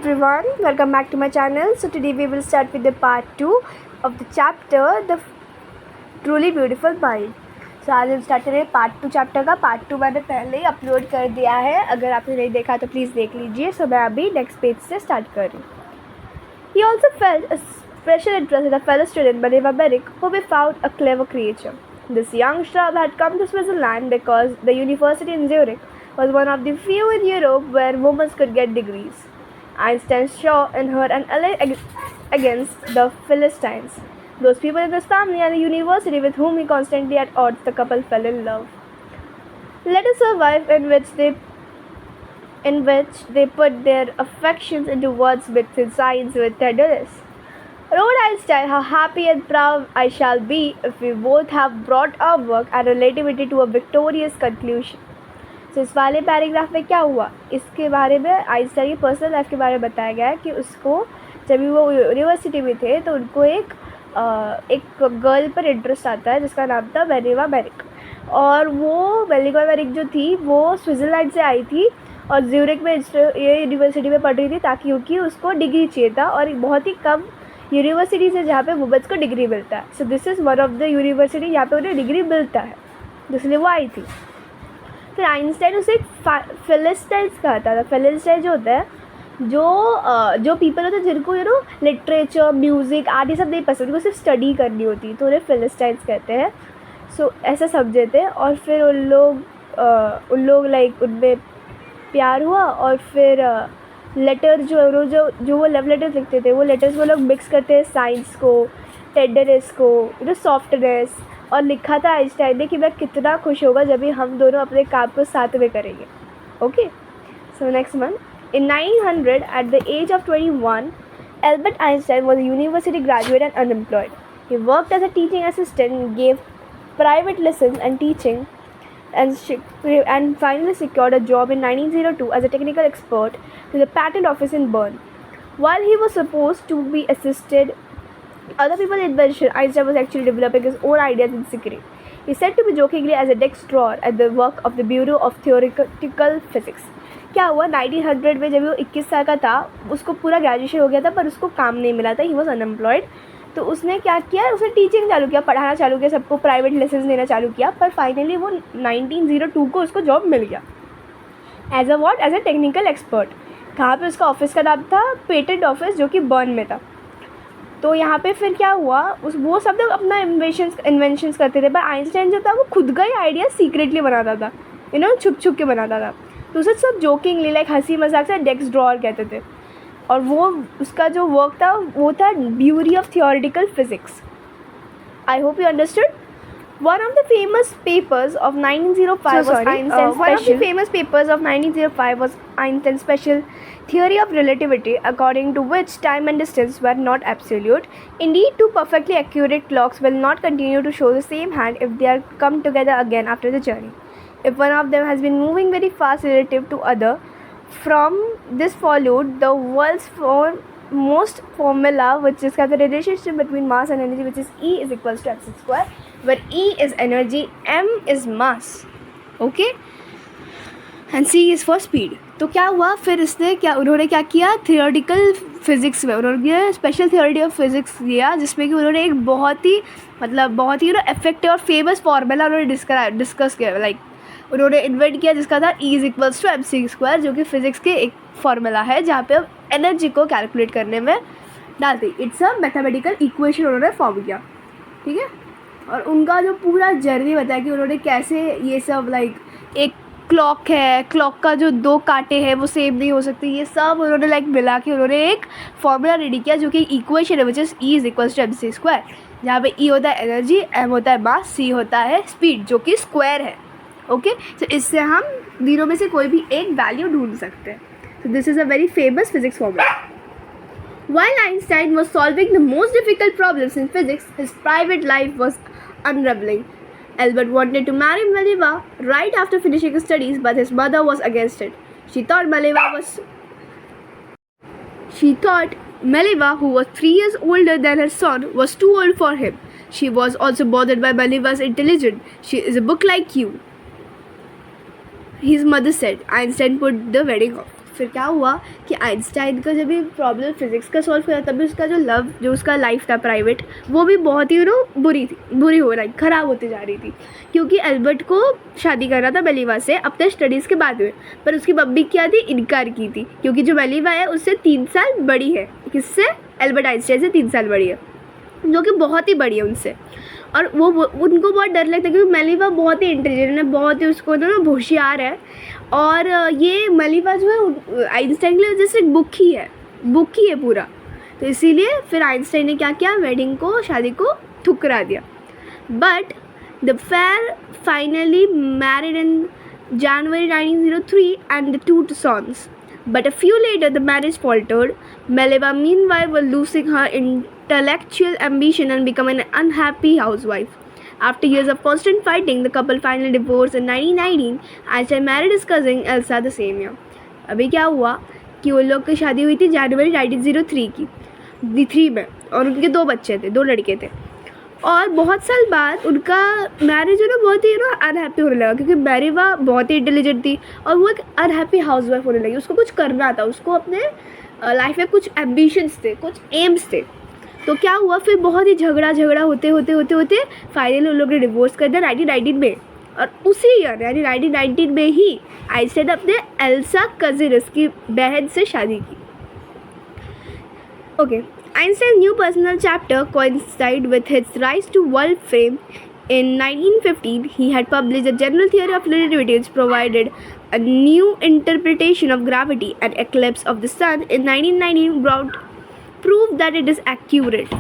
everyone, welcome back to my channel. So today we will start with the part 2 of the chapter The Truly Beautiful Mind. So आज हम start करेंगे part 2 chapter का. Part 2 मैंने पहले ही upload कर दिया है, अगर आपने नहीं देखा तो प्लीज़ देख लीजिए. सो मैं अभी नेक्स्ट पेज से स्टार्ट कर रही हूँ. He also felt a special interest in a fellow student, Maleva Merrick, who we found a clever creature. This young shrub had come to Switzerland because the university in Zurich was one of the few in Europe where women could get degrees. Einstein saw in her an ally against the Philistines, those people in his family and the university with whom he constantly at odds. The couple fell in love. Let us survive in which they put their affections into words with signs with tenderness. Wrote Einstein, how happy and proud I shall be if we both have brought our work and relativity to a victorious conclusion. तो इस वाले paragraph में क्या हुआ, इसके बारे में Einstein की पर्सनल लाइफ के बारे में बताया गया है कि उसको जब भी वो यूनिवर्सिटी में थे तो उनको एक गर्ल पर इंटरेस्ट आता है जिसका नाम था मेलेवा मेरिक. और वो मेलेवा मेरिक जो थी वो स्विट्ज़रलैंड से आई थी और ज्यूरिक में ये यूनिवर्सिटी में पढ़ रही थी ताकि क्योंकि उसको डिग्री चाहिए था और बहुत ही कम यूनिवर्सिटी से जहाँ पे वुमेन्स को डिग्री मिलता है. So this is one of the university जहाँ पे उन्हें डिग्री मिलता है, इसलिए वो आई थी. फिर आइंस्टाइन उसे फिलिस्टाइन्स कहता था. फिलिस्टाइन जो होता है जो पीपल होते हैं जिनको लिटरेचर म्यूज़िक आर्ट ये सब नहीं पसंद, उनको सिर्फ स्टडी करनी होती तो उन्हें फिलिस्टाइन्स कहते हैं. सो ऐसा समझे थे और फिर उन लोग लाइक उनमें प्यार हुआ और फिर लेटर जो वो लव लेटर्स लिखते थे वो लेटर्स वो लोग मिक्स करते हैं साइंस को, टेंडरनेस को, सॉफ्टनेस. और लिखा था आइंस्टाइन ने कि मैं कितना खुश होगा जब भी हम दोनों अपने काम को साथ में करेंगे. Okay, so next one. In 1900, at the age of 21, Albert Einstein was a university graduate and unemployed. He worked as a teaching assistant, gave private lessons and teaching, and finally secured a job in 1902 as a technical expert to the patent office in Bern. While he was supposed to be assisted other people's invention, Einstein was actually developing his own ideas in secret. He said to be jokingly as a desk drawer at the work of the Bureau of Theoretical Physics. क्या हुआ 1900 में जब वो 21 साल का था उसको पूरा ग्रेजुएशन हो गया था पर उसको काम नहीं मिला था. He was unemployed. तो उसने क्या किया, उसने टीचिंग चालू किया, पढ़ाना चालू किया, सबको प्राइवेट लेसन देना चालू किया. पर फाइनली वो 1902 को उसको जॉब मिल गया एज अ टेक्निकल एक्सपर्ट. कहाँ पे उसका ऑफिस का नाम था पेटेंट ऑफिस जो कि बर्न में था. तो यहाँ पे फिर क्या हुआ, वो सब लोग अपना इन्वेंशंस करते थे पर आइंस्टाइन जो था वो खुद का ही आइडिया सीक्रेटली बनाता था, छुप छुप के बनाता था. तो उसे सब जोकिंगली लाइक हंसी मजाक से डेस्क ड्रॉअर कहते थे. और वो उसका जो वर्क था वो था bury of theoretical physics. I hope you understood. One of the famous papers of 1905 was Einstein's special theory of relativity, according to which time and distance were not absolute. Indeed, two perfectly accurate clocks will not continue to show the same hand if they are come together again after the journey. If one of them has been moving very fast relative to other, from this followed the world's most formula, which is the relationship between mass and energy, which is E is equals to mc square, where E is energy, M is mass, okay, and C is for speed. तो क्या हुआ फिर उन्होंने क्या किया, theoretical physics में उन्होंने special theory of physics लिया जिसमें कि उन्होंने एक बहुत ही इफेक्टिव और फेमस फार्मूला उन्होंने डिस्कस किया. लाइक उन्होंने इन्वेंट किया जिसका था E is equals to mc square, जो कि फिज़िक्स के एक फार्मूला है जहाँ पे अब एनर्जी को कैलकुलेट करने में डालते. इट्स अ मैथमेटिकल इक्वेशन उन्होंने फॉर्म किया. ठीक है. और उनका जो पूरा जर्नी बताया कि उन्होंने कैसे ये सब लाइक एक क्लॉक है, क्लॉक का जो 2 कांटे हैं वो सेम नहीं हो सकती, ये सब उन्होंने लाइक मिला के उन्होंने एक फॉर्मूला रेडी किया जो कि इक्वेशन है which is E is equals to mc square, जहाँ पे E होता है एनर्जी, M होता है मास, C होता है स्पीड जो कि स्क्वायर है. ओके, तो इससे हम तीनों में से कोई भी एक वैल्यू ढूंढ सकते हैं. So this is a very famous physics formula. While Einstein was solving the most difficult problems in physics, his private life was unraveling. Albert wanted to marry Maleva right after finishing his studies, but his mother was against it. She thought Maleva, who was 3 years older than her son, was too old for him. She was also bothered by Maleva's intelligence. She is a book like you, his mother said. Einstein put the wedding off. फिर क्या हुआ कि Einstein का जब भी problem physics का solve किया तभी उसका जो लव, जो उसका लाइफ था प्राइवेट, वो भी बहुत ही बुरी हो रही, ख़राब होती जा रही थी, क्योंकि एल्बर्ट को शादी करना था मेलिवा से अपने स्टडीज़ के बाद में। पर उसकी मम्मी क्या थी, इनकार की थी, क्योंकि जो मेलिवा है उससे 3 साल बड़ी है। किससे? एल्बर्ट आइंस्टाइन से 3 साल बड़ी है, जो कि बहुत ही बड़ी है उनसे। और वो उनको बहुत डर लगता है, क्योंकि मेलिवा बहुत ही इंटेलिजेंट है, बहुत ही उसको ना होशियार है। और ये मेलिवा जो है आइंस्टाइन के लिए जैसे बुक ही है पूरा। तो इसीलिए फिर आइंस्टाइन ने क्या किया, वेडिंग को, शादी को ठुकरा दिया। But the pair finally married in January 1903 and the 2 sons. But a few later, the marriage faltered. Meleva, meanwhile, was losing her intellectual ambition and becoming an unhappy housewife. After years of constant fighting, the couple finally divorced in 1919. Einstein married his cousin Elsa the same year. अभी क्या हुआ कि वो लोग की शादी हुई थी जनवरी 1903 में, और उनके 2 बच्चे थे, 2 लड़के थे। और बहुत साल बाद उनका मैरिज है ना बहुत ही अनहैप्पी होने लगा, क्योंकि मेलिवा बहुत ही इंटेलिजेंट थी और वो एक अनहैप्पी हाउसवाइफ होने लगी। उसको कुछ करना था, उसको अपने लाइफ में कुछ एम्बिशंस थे, कुछ एम्स थे। तो क्या हुआ, फिर बहुत ही झगड़ा होते फाइनली उन लोगों ने डिवोर्स कर दिया 1919 में। और उसी ईयर यानी 1919 में ही आइंस्टाइन अपने एल्सा कजिन, उसकी बहन से शादी की। Okay, Einstein's new personal chapter coincided with his rise to world fame. In 1915, he had published a general theory of relativity which provided a new interpretation of gravity and eclipse of the sun. In 1919, proved that it is accurate.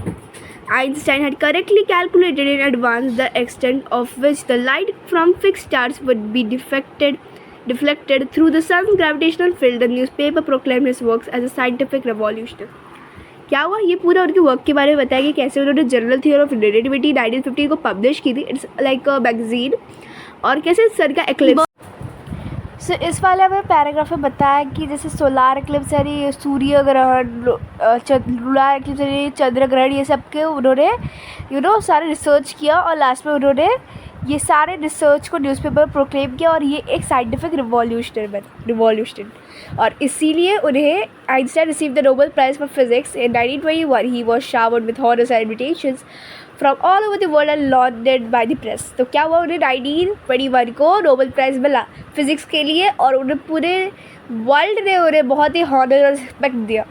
Einstein had correctly calculated in advance the extent of which the light from fixed stars would be deflected through the sun's gravitational field. The newspaper proclaimed his works as a scientific revolution. क्या हुआ, ये पूरा उनके work के बारे में बताया कि कैसे उन्होंने जनरल थियरी ऑफ रिलेटिविटी 1915 को पब्लिश की थी, इट्स लाइक अ मैगजीन, और कैसे सन का एक्लिप्स। इस वाले में पैराग्राफ में बताया कि जैसे सोलार एक्लिप्स यानी सूर्य ग्रहण, लूनार एक्लिप्स यानी चंद्र ग्रहण, ये सब के उन्होंने सारे रिसर्च किया, और लास्ट में उन्होंने ये सारे रिसर्च को न्यूज़पेपर प्रोक्लेम किया, और ये एक साइंटिफिक रिवॉल्यूशन। और इसीलिए उन्हें Einstein receive the Nobel prize for physics in 1921। He was showered with honours and invitations from all over the world and lauded by the press. तो क्या हुआ, उन्हें 1921 को नोबेल प्राइज़ मिला फिज़िक्स के लिए, और उन्हें पूरे वर्ल्ड ने उन्हें बहुत ही हॉनर और रिस्पेक्ट दिया।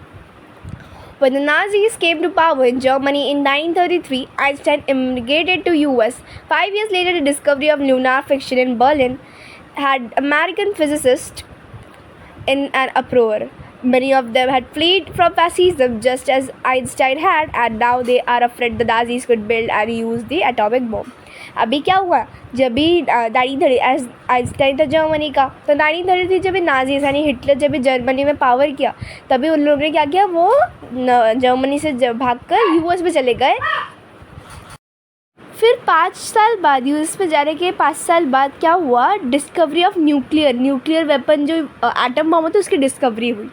When the Nazis came to power in Germany in 1933, Einstein immigrated to US. 5 years later, the discovery of lunar friction in Berlin had American physicists in an uproar. Many of them had fled from fascism just as Einstein had, and now they are afraid the Nazis could build and use the atomic bomb. अभी क्या हुआ, जब भी 1930 Einstein था Germany का, तो 1933 जब भी नाजीज यानी हिटलर जब भी जर्मनी में पावर किया, तभी उन लोगों ने क्या किया, वो जर्मनी से भागकर यूएस में चले गए। फिर 5 साल बाद, यूएस में जाने के 5 साल बाद क्या हुआ, डिस्कवरी ऑफ न्यूक्लियर वेपन, जो एटम बम होता है, उसकी डिस्कवरी हुई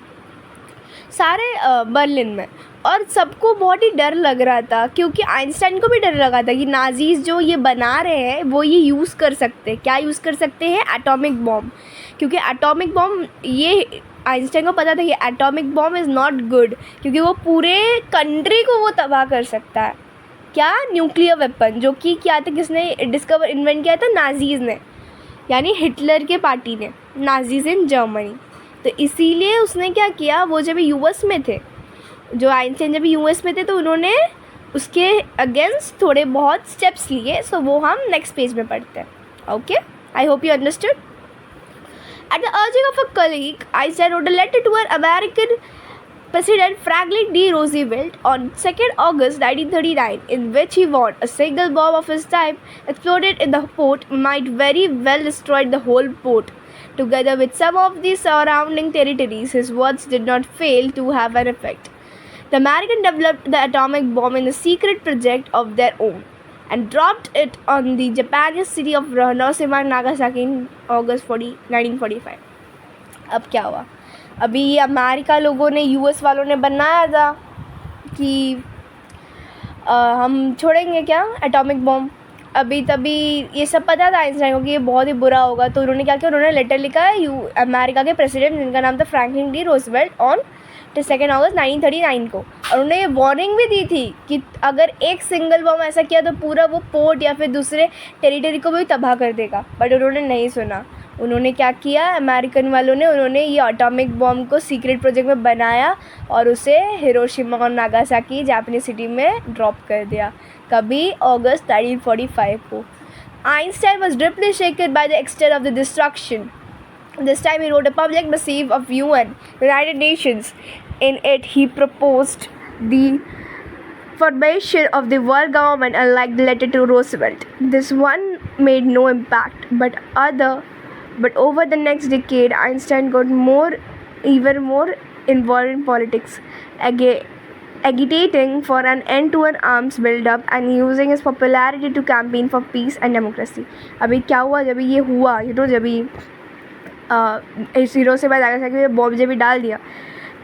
सारे बर्लिन में। और सबको बहुत ही डर लग रहा था, क्योंकि आइंस्टाइन को भी डर लगा था कि नाजीज़ जो ये बना रहे हैं वो ये यूज़ कर सकते हैं। क्या यूज़ कर सकते हैं? Atomic bomb. क्योंकि एटॉमिक बॉम्ब, ये आइंस्टाइन को पता था कि atomic bomb is not good, क्योंकि वो पूरे कंट्री को वो तबाह कर सकता है। क्या? न्यूक्लियर वेपन, जो कि क्या था, किसने इन्वेंट किया था? नाजीज़ ने, यानी हिटलर के पार्टी ने, नाजीज़ इन जर्मनी। तो इसीलिए उसने क्या किया, वो जब यूएस में थे, जो आइंस्टाइन जब यूएस में थे, तो उन्होंने उसके अगेंस्ट थोड़े बहुत स्टेप्स लिए। सो वो हम नेक्स्ट पेज में पढ़ते हैं। Okay, I hope you understood. At the urging of a colleague, Einstein wrote a letter to our American President Franklin D. Roosevelt on 2nd August 1939, in which he warned a single bomb of his time exploded in the port might very well destroy the whole port, together with some of the surrounding territories. His words did not fail to have an effect. The Americans developed the atomic bomb in a secret project of their own and dropped it on the Japanese city of Hiroshima and Nagasaki in August 1945. अब क्या हुआ, अभी ये America लोगों ने, US वालों ने बनाया था कि हम छोड़ेंगे क्या एटॉमिक बॉम्ब, अभी तभी ये सब पता था आइंस्टाइन को कि ये बहुत ही बुरा होगा, तो उन्होंने क्या किया, उन्होंने लेटर लिखा है अमेरिका के प्रेसिडेंट जिनका नाम था फ्रैंकलिन डी रूजवेल्ट ऑन 2 अगस्त 1939 को, और उन्होंने ये वार्निंग भी दी थी कि अगर एक सिंगल बम ऐसा किया तो पूरा वो पोर्ट या फिर दूसरे टेरिटरी को भी तबाह कर देगा, बट उन्होंने नहीं सुना। उन्होंने क्या किया, अमेरिकन वालों ने उन्होंने ये एटॉमिक बॉम्ब को सीक्रेट प्रोजेक्ट में बनाया और उसे हिरोशिमा और नागासाकी जापानीज सिटी में ड्रॉप कर दिया। कभी अगस्त 1945 को। Einstein was deeply shaken by the extent of the destruction. This time he wrote a public missive of UN, United Nations. In it he proposed the formation of the world government, unlike the letter to Roosevelt. This one made no impact, but over the next decade, Einstein got even more involved in politics, agitating for an end to an arms build-up and using his popularity to campaign for peace and democracy. अभी क्या हुआ, जब ये हुआ, जब इस hero से बात आगे सके बॉम्ब जब डाल दिया,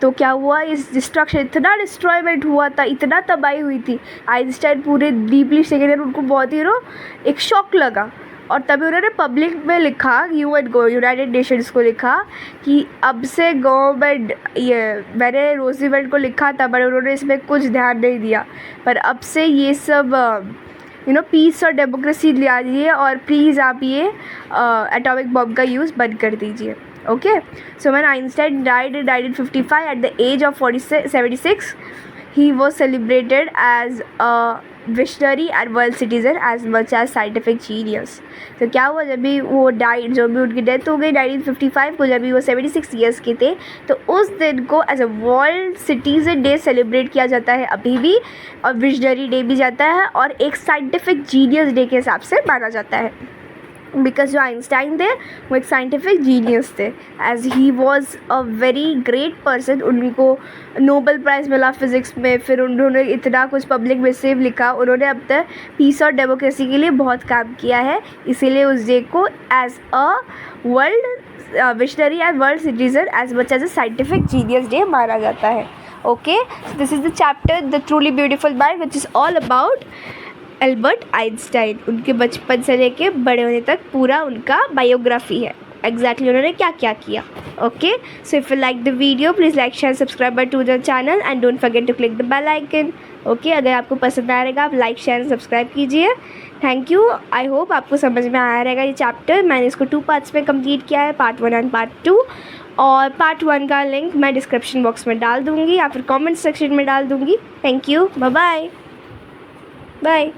तो क्या हुआ, इस डिस्ट्रक्शन, इतना डिस्ट्रॉयमेंट हुआ था, इतना तबाही हुई थी। आइंस्टाइन पूरे डीपली सेकेंड, उनको बहुत ही एक शॉक लगा, और तभी उन्होंने पब्लिक में लिखा, यूएन को, यूनाइटेड नेशंस को लिखा कि अब से गवर्नमेंट, ये मैंने रोजवेल्ट को लिखा था पर उन्होंने इसमें कुछ ध्यान नहीं दिया, पर अब से ये सब पीस और डेमोक्रेसी ला दीजिए और प्लीज़ आप ये एटॉमिक बॉम्ब का यूज़ बंद कर दीजिए। Okay, so when Einstein died in 55 at the age of 76, he was celebrated as a visionary and world citizen as much as scientific genius. तो क्या हुआ, जब भी वो डाइड, जो भी उनकी डेथ हो गई 1955 को, जब भी वो 76 ईयर्स के थे, तो उस दिन को as a world citizen day celebrate किया जाता है अभी भी, और विशनरी डे भी जाता है, और एक साइंटिफिक जीनियस डे के हिसाब से माना जाता है, बिकॉज जो आइंस्टाइन थे वो एक साइंटिफिक जीनियस थे, as he was a very great person. उनको नोबेल प्राइज़ मिला फिज़िक्स में, फिर उन्होंने इतना कुछ पब्लिक मिसिव लिखा, उन्होंने अब तक पीस और डेमोक्रेसी के लिए बहुत काम किया है, इसीलिए उस डे को as a world visionary and world citizen as much as a scientific genius day माना जाता है। Okay, this is the chapter the truly beautiful mind which is all about Albert Einstein. उनके बचपन से लेके बड़े होने तक पूरा उनका बायोग्राफी है, एग्जैक्टली उन्होंने क्या क्या किया। Okay, so if you like the video please like share subscribe to the channel and don't forget to click the bell icon. Okay, अगर आपको पसंद आया रहेगा आप लाइक शेयर सब्सक्राइब कीजिए। थैंक यू, आई होप आपको समझ में आया रहेगा ये चैप्टर। मैंने इसको 2 पार्ट्स में कंप्लीट किया है, पार्ट 1 एंड पार्ट 2, और पार्ट 1 का लिंक मैं डिस्क्रिप्शन बॉक्स में डाल दूँगी या फिर कॉमेंट सेक्शन में डाल दूँगी। Thank you, bye bye.